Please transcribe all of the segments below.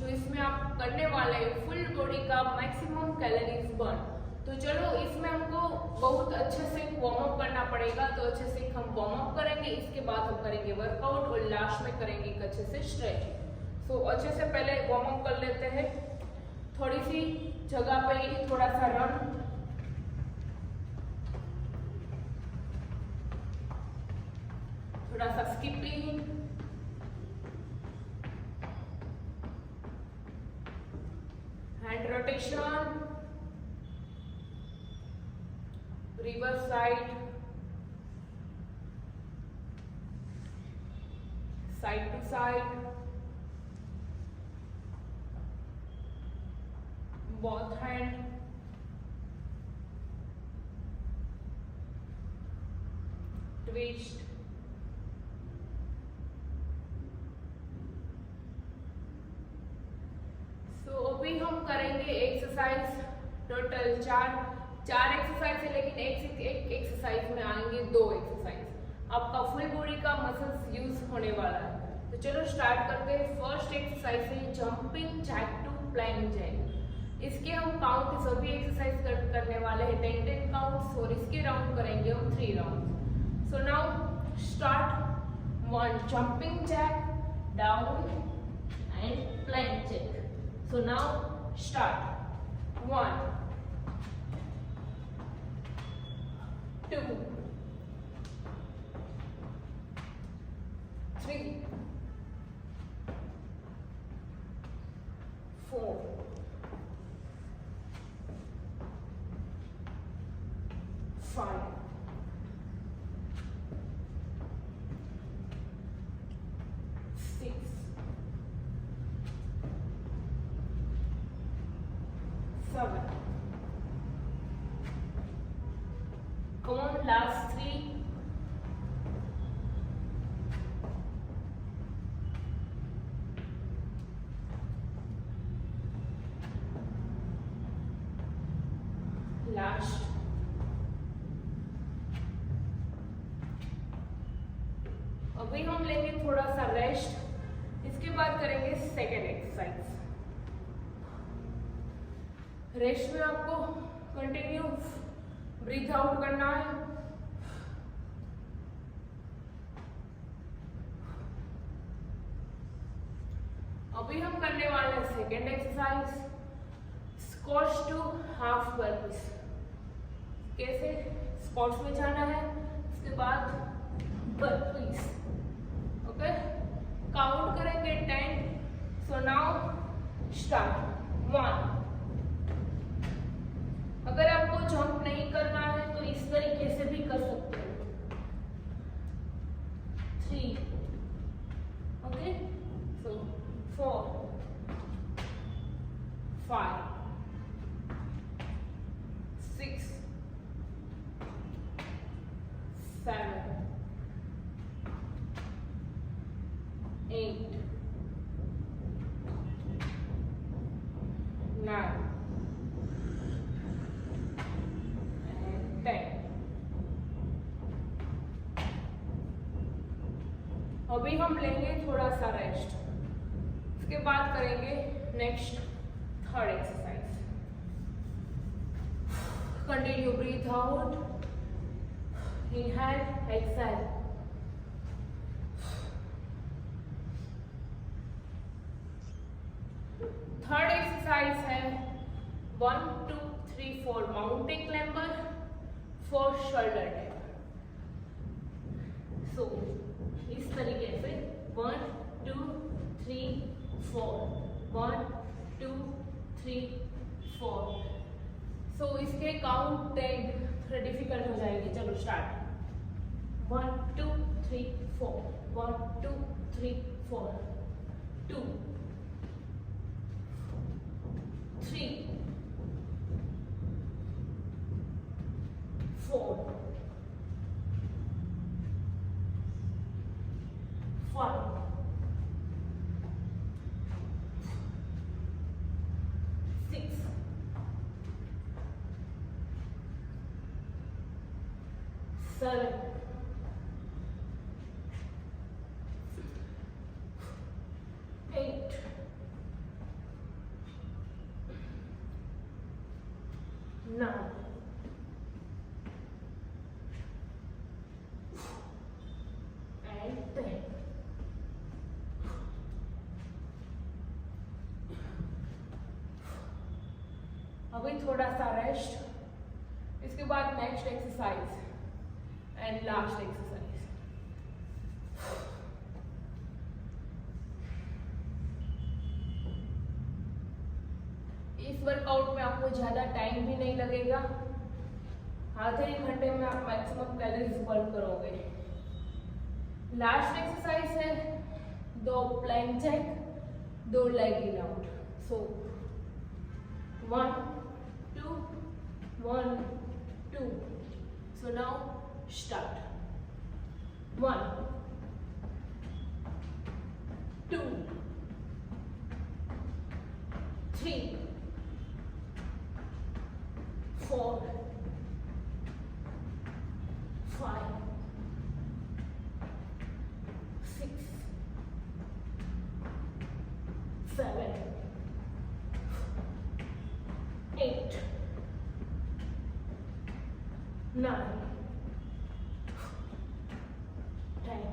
जो इसमें आप करने वाले हैं फुल बॉडी का मैक्सिमम कैलोरीज बर्न। तो चलो इसमें हमको बहुत अच्छे से वार्म अप करना पड़ेगा, तो अच्छे से हम वार्म अप करेंगे, इसके बाद हम करेंगे वर्कआउट और लास्ट में करेंगे एक अच्छे से स्ट्रेचिंग। सो अच्छे से पहले वार्म अप कर लेते हैं। थोड़ी सी जगह पे ही थोड़ा सा रन, थोड़ा सा skipping, hand rotation, reverse side, side to side, both hand, twist, so अभी हम करेंगे एक्सरसाइज टोटल चार एक्सरसाइज है, लेकिन एक एक्सरसाइज में आएंगे 2 एक्सरसाइज। आपका फुल बॉडी का मसल्स यूज होने वाला है। तो चलो स्टार्ट करते हैं। फर्स्ट एक्सरसाइज है jumping jack to plank jack. इसके हम काउंट सभी एक्सरसाइज करने वाले हैं 10 काउंट्स, और इसके राउंड करेंगे हम 3 round. So now start 1 jumping jack down and plank jack. So now start 1 2 3 4 5 6 7 come on, last 3 last अभी हम लेंगे थोड़ा सा रेस्ट, इसके बाद करेंगे सेकेंड एक्सरसाइज। रेस्ट में आपको कंटिन्यू ब्रीथ आउट करना है। अभी हम करने वाले हैं second exercise squats to half burpees. कैसे स्क्वाट्स में जाना है, उसके बाद बर्पीज। ओके, काउंट करेंगे 10। सो नाउ स्टार्ट 1। अगर आपको जंप नहीं करना है तो इस तरीके से भी कर सकते हो। 3 ओके, सो 4 5 6 7 8 9 अभी हम लेंगे थोड़ा सा रेस्ट, उसके बाद करेंगे next third exercise. Continue breath out, inhale exhale. Third exercise है 1 2 3 4 mountain climber, 4 shoulder tap. So इस तरीके से 1 2 3 4 1 2 3 4। सो इसके काउंट 10 थोड़ा डिफिकल्ट हो जाएगी। चलो स्टार्ट 1 2 3 4 1 2 3 4 2 3 4 5 6 7 8 थोड़ा सा रेस्ट, इसके बाद next exercise and last exercise. इस वर्कआउट में आपको ज्यादा टाइम भी नहीं लगेगा, आधे ही घंटे में आप मैक्सिमम कैलोरीज बर्न करोगे। लास्ट एक्सरसाइज है 2 plank jack, 2 leg in out. So 1 2 1 2। So now start. 1 2 3 4 5 6 7 8 9 10।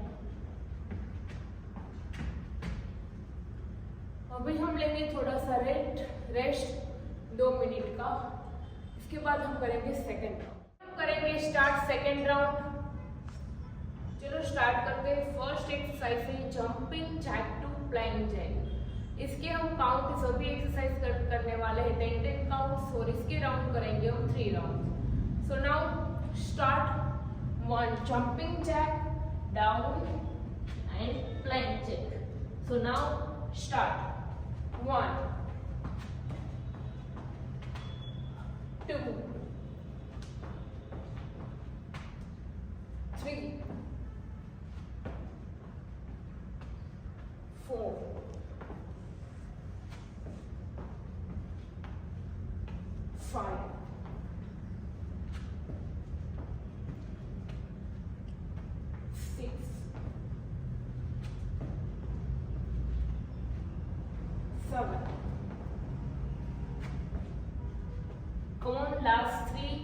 अभी हम लेंगे थोड़ा सा रेस्ट 2 मिनट का। इसके बाद हम करेंगे सेकेंड राउंड। हम करेंगे स्टार्ट सेकेंड राउंड। चलो स्टार्ट करते हैं। फर्स्ट एक्सरसाइज है jumping jack to plank jack. इसके हम काउंट सभी एक्सरसाइज करने वाले हैं 10-10 काउंट्स, और इसके राउंड करेंगे हम 3 round. So now start. 1 jumping jack down and plank jack. So now start. 1 2 3 4 5 6 7। Come on, last 3.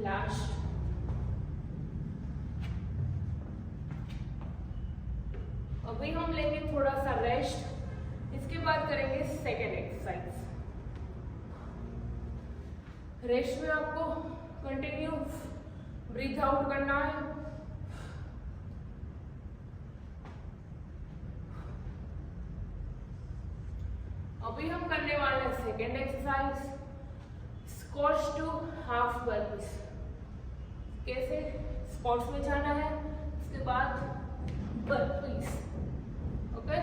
Last. अभी हम लेंगे थोड़ा सा रेस्ट, इसके बाद करेंगे सेकेंड एक्सरसाइज। रेस्ट में आपको कंटिन्यू ब्रीथ आउट करना है। अभी हम करने वाले हैं second exercise squats to half burpees. कैसे स्क्वाट्स में जाना है, इसके बाद बर्पीज। ओके,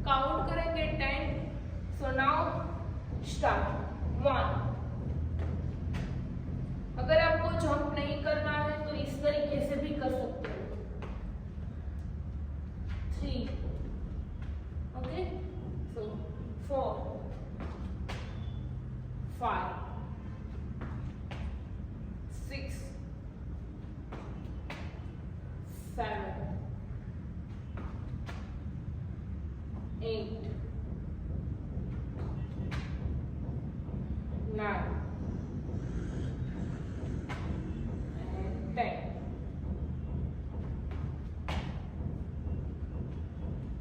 काउंट करेंगे 10। सो नाउ स्टार्ट। 1। अगर आपको जंप नहीं करना है तो इस तरीके से भी कर सकते हो। 3। ओके, सो 4 5 6 7 8 9 10।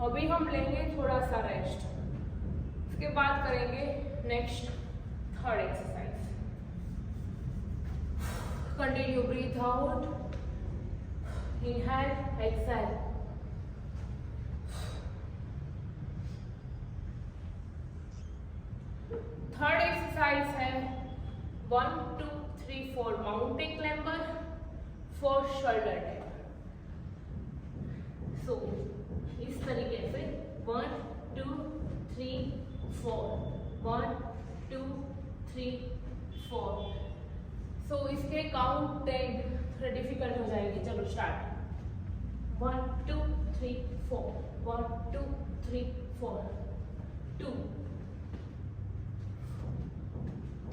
अभी हम लेंगे थोड़ा सा रेस्ट, इसके बाद करेंगे next third exercise. Continue breath out, inhale, exhale. Third exercise है 1 2 3 4 mountain climber, 4 shoulder tap. So इस तरीके से 1 2 3 4 1 2 3 4। सो इसके काउंट 10 थोड़ा डिफिकल्ट हो जाएगी। चलो स्टार्ट। 1 2 3 4 1 2 3 4 2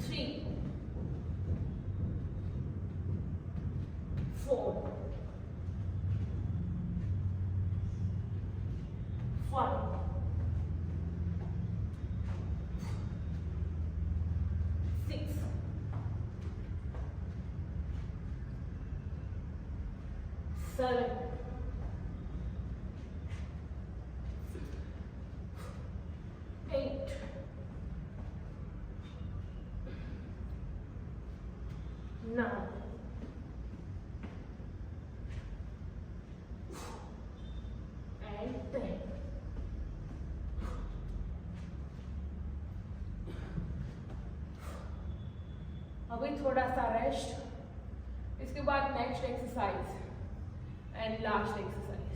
3 4 5 6 7, 8, 9, and 10. अभी थोड़ा सा रेस्ट, इसके बाद next exercise and last exercise.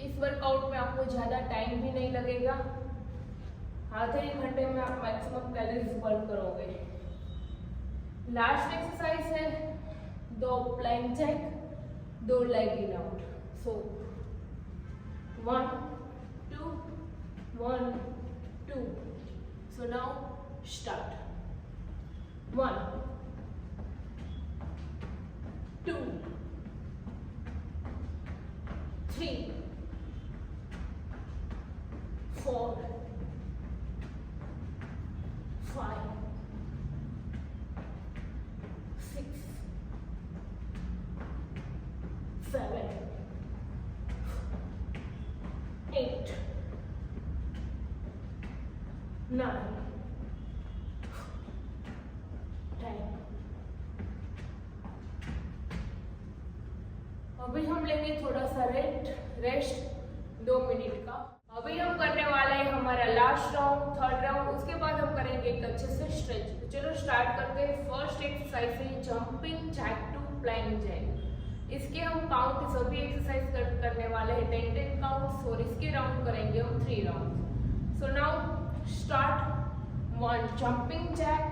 इस वर्कआउट में आपको ज्यादा टाइम भी नहीं लगेगा, आधे एक घंटे में आप मैक्सिमम कैलोरीज बर्न करोगे। लास्ट एक्सरसाइज है 2 plank jack, 2 leg in out. So 1, 2, 1, 2. So now start. 1, 2, 3, 4, 5, 6, 7, 8, 9, 10। अभी हम लेंगे थोड़ा सा रेस्ट 2 मिनट का। अभी हम करने वाले हैं हमारा लास्ट राउंड, 3rd राउंड। उसके बाद हम करेंगे एक अच्छे से स्ट्रेच। तो चलो स्टार्ट करते हैं। फर्स्ट एक्सरसाइज है jumping jack to plank jack. इसके हम काउंट सभी एक्सरसाइज करने वाले हैं 10-10 काउंट्स, और इसके राउंड करेंगे हम 3 round. So now start. 1 jumping jack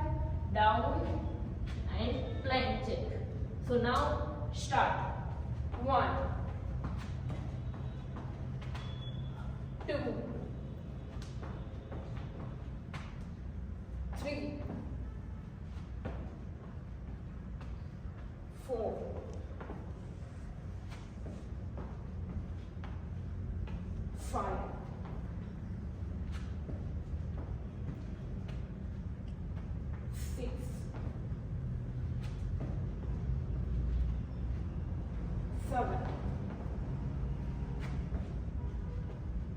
down and plank jack. So now start. 1, 2, 3, 4, 5, 6, 7.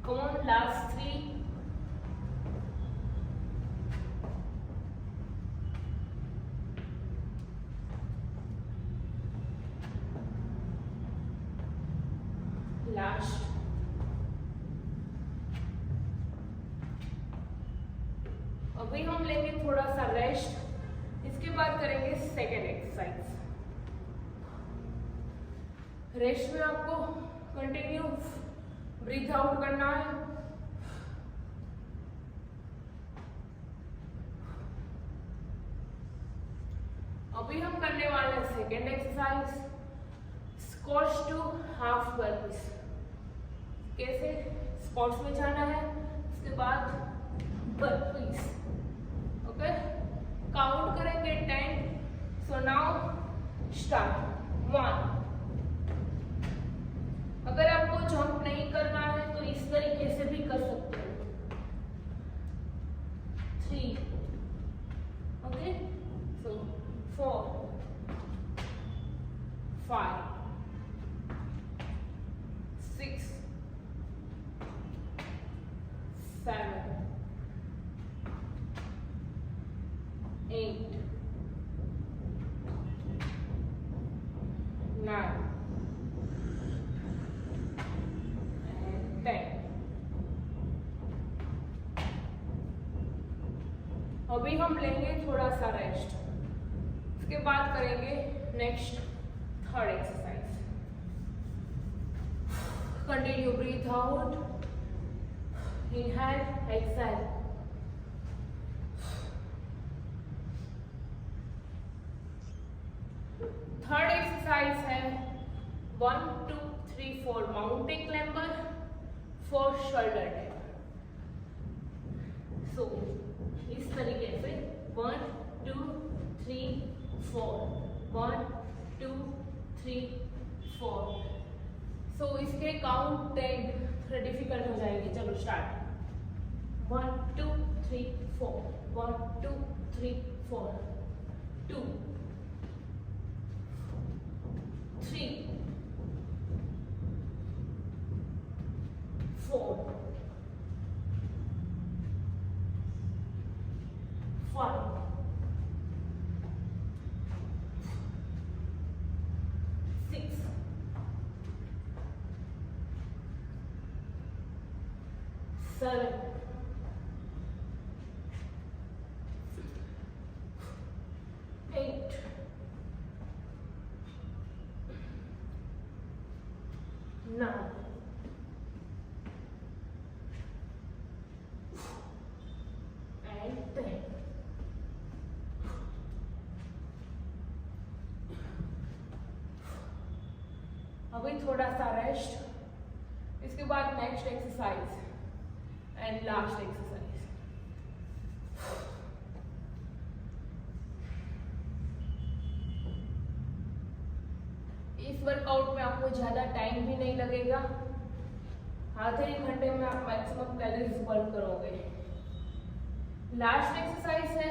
Come on, last 3. Last. अभी हम लेंगे थोड़ा सा रेस्ट, इसके बाद करेंगे सेकेंड एक्सरसाइज। रेस्ट में आपको कंटिन्यू ब्रीथ आउट करना है। अभी हम करने वाले हैं second exercise, squats to half burpees. कैसे स्क्वाट्स में जाना है, उसके बाद बर्पीज। ओके, काउंट करेंगे 10। सो नाउ स्टार्ट। 1। अगर आपको जंप नहीं करना है तो इस तरीके से भी कर सकते हो। 3। Okay, so 4, 5, 6, 7, 8, 9, and 10. अभी हम लेंगे थोड़ा सा रेस्ट, उसके बाद करेंगे next 3rd exercise. Continue breath out, inhale, exhale. Third exercise है 1, 2, 3, 4 mountain climber, 4 shoulder tap. So इस तरीके से 1, 2, 3, 4, 1, 2, 3, 4। सो इसके काउंट 10 थोड़ा डिफिकल्ट हो जाएगी। चलो स्टार्ट। 1, 2, 3, 4, 1 2 3 4 2 3 4 5 6 7 8 9 and 10. अभी थोड़ा सा रेस्ट, इसके बाद next exercise and last exercise. इस वर्कआउट में आपको ज्यादा टाइम भी नहीं लगेगा, आधे एक घंटे में आप मैक्सिमम कैलोरीज बर्न करोगे। लास्ट एक्सरसाइज है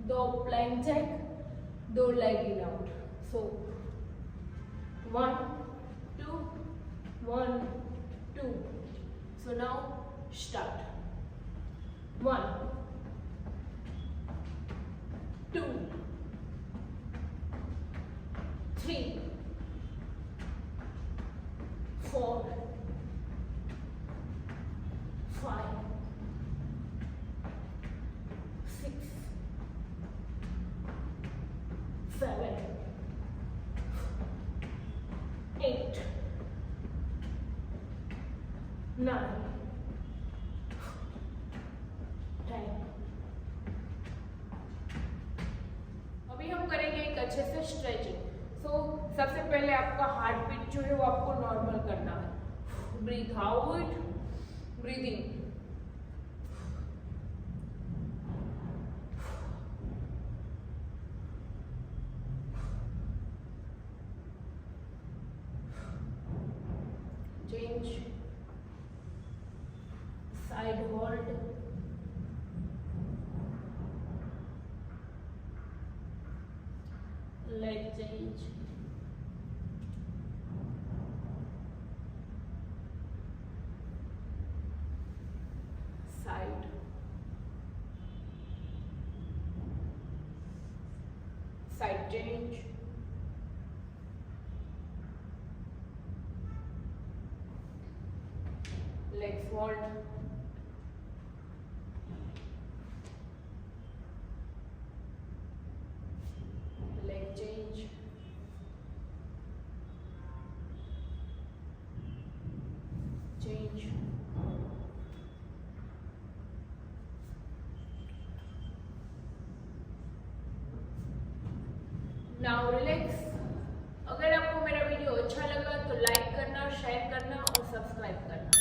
2 plank jack, 2 leg in out. So 1 2 1 2। So now start. 1 2 3 4 5 6 7 8 9 10। अभी हम करेंगे एक अच्छे से स्ट्रेचिंग। सबसे पहले आपका हार्ट बीट जो है वो आपको नॉर्मल करना है। Breathe out, breathe in. Change, side hold, leg change, side, side change, leg fold, leg change, change, now relax. अगर आपको मेरा वीडियो अच्छा लगा तो लाइक करना, शेयर करना और सब्सक्राइब करना।